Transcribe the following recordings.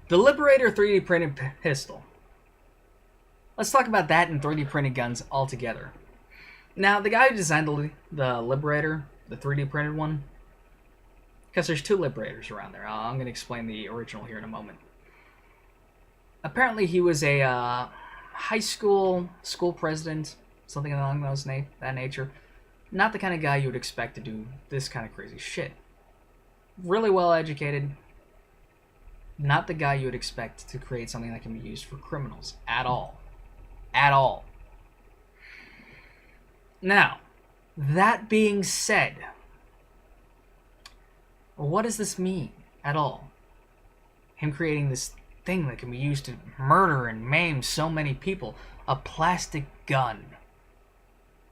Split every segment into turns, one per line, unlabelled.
The Liberator 3D printed pistol. Let's talk about that and 3D printed guns altogether. Now, the guy who designed the Liberator, the 3D printed one, because there's two Liberators around there. I'm going to explain the original here in a moment. Apparently, he was a high school president, something along that nature. Not the kind of guy you would expect to do this kind of crazy shit. Really well educated. Not the guy you would expect to create something that can be used for criminals at all. At all. Now, that being said, what does this mean at all? Him creating this thing that can be used to murder and maim so many people. A plastic gun.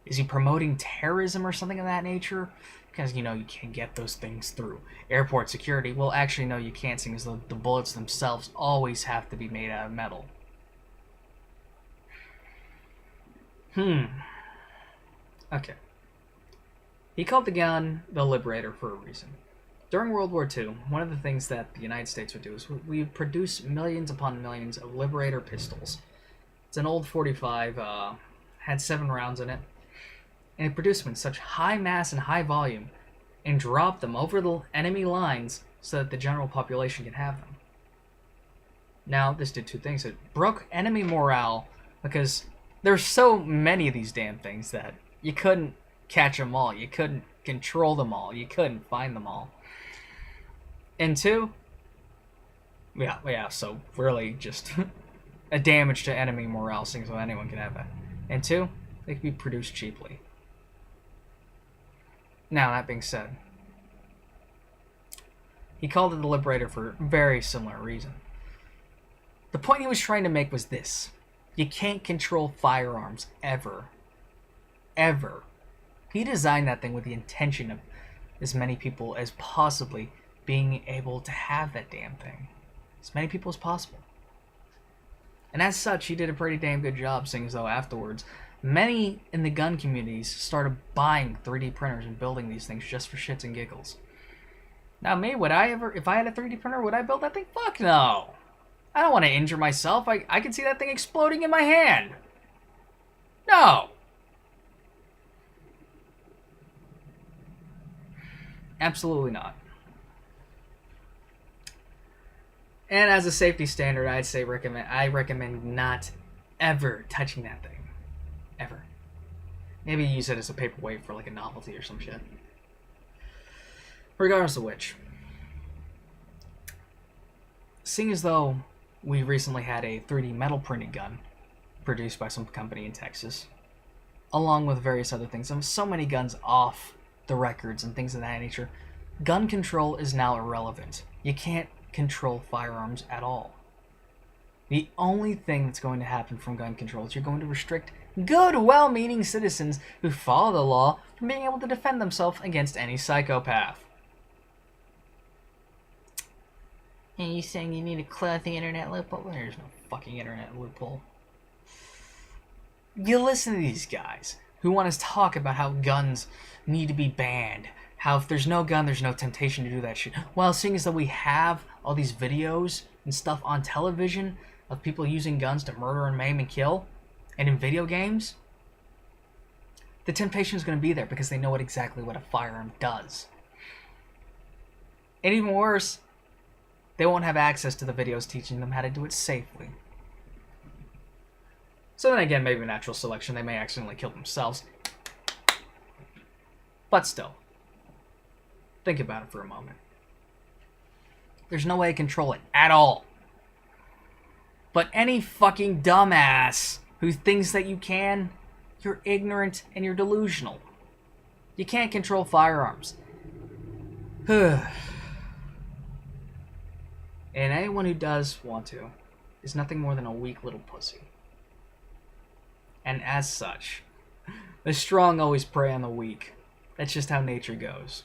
Is he promoting terrorism or something of that nature? Because, you can't get those things through airport security. Well, actually, no, you can't, seeing as the bullets themselves always have to be made out of metal. Okay. He called the gun the Liberator for a reason. During World War II, one of the things that the United States would do is we would produce millions upon millions of Liberator pistols. It's an old 45, had 7 rounds in it, and it produced them in such high mass and high volume, and dropped them over the enemy lines so that the general population could have them. Now, this did two things. It broke enemy morale, because there's so many of these damn things that you couldn't catch them all, you couldn't control them all, you couldn't find them all. And two, so really just a damage to enemy morale, seeing so anyone can have it. And two, they can be produced cheaply. Now, that being said, he called it the Liberator for a very similar reason. The point he was trying to make was this. You can't control firearms, ever. Ever. He designed that thing with the intention of as many people as possibly being able to have that damn thing. As many people as possible. And as such, he did a pretty damn good job, seeing as though afterwards, many in the gun communities started buying 3D printers and building these things just for shits and giggles. Now me, would I ever, if I had a 3D printer, would I build that thing? Fuck no! I don't want to injure myself. I can see that thing exploding in my hand. No! Absolutely not. And as a safety standard, I recommend not ever touching that thing. Ever. Maybe use it as a paperweight for like a novelty or some shit. Regardless of which, seeing as though we recently had a 3D metal printed gun produced by some company in Texas, along with various other things, so many guns off the records and things of that nature, gun control is now irrelevant. You can't control firearms at all. The only thing that's going to happen from gun control is you're going to restrict good, well-meaning citizens who follow the law from being able to defend themselves against any psychopath. And you saying you need to close the internet loophole? There's no fucking internet loophole. You listen to these guys who want us to talk about how guns need to be banned. How if there's no gun, there's no temptation to do that shit. Well, seeing as though we have all these videos and stuff on television of people using guns to murder and maim and kill, and in video games, the temptation is going to be there because they know exactly what a firearm does. And even worse, they won't have access to the videos teaching them how to do it safely. So then again, maybe natural selection, they may accidentally kill themselves. But still, think about it for a moment. There's no way to control it at all. But any fucking dumbass who thinks that you can, you're ignorant and you're delusional. You can't control firearms. And anyone who does want to is nothing more than a weak little pussy. And as such, the strong always prey on the weak. That's just how nature goes.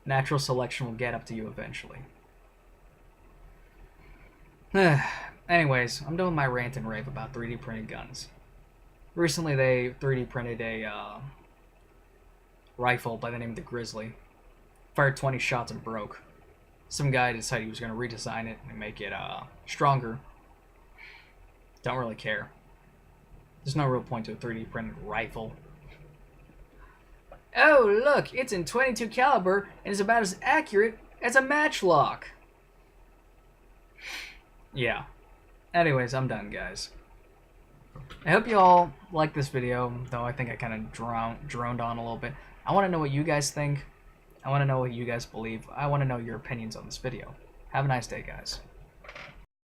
Natural selection will get up to you eventually. Anyways, I'm done with my rant and rave about 3D printed guns. Recently they 3D printed a rifle by the name of the Grizzly. Fired 20 shots and broke. Some guy decided he was going to redesign it and make it stronger. Don't really care. There's no real point to a 3D printed rifle. Oh, look, it's in 22 caliber and is about as accurate as a matchlock. Yeah. Anyways, I'm done, guys. I hope you all like this video, though I think I kind of droned on a little bit. I want to know what you guys think. I want to know what you guys believe. I want to know your opinions on this video. Have a nice day, guys.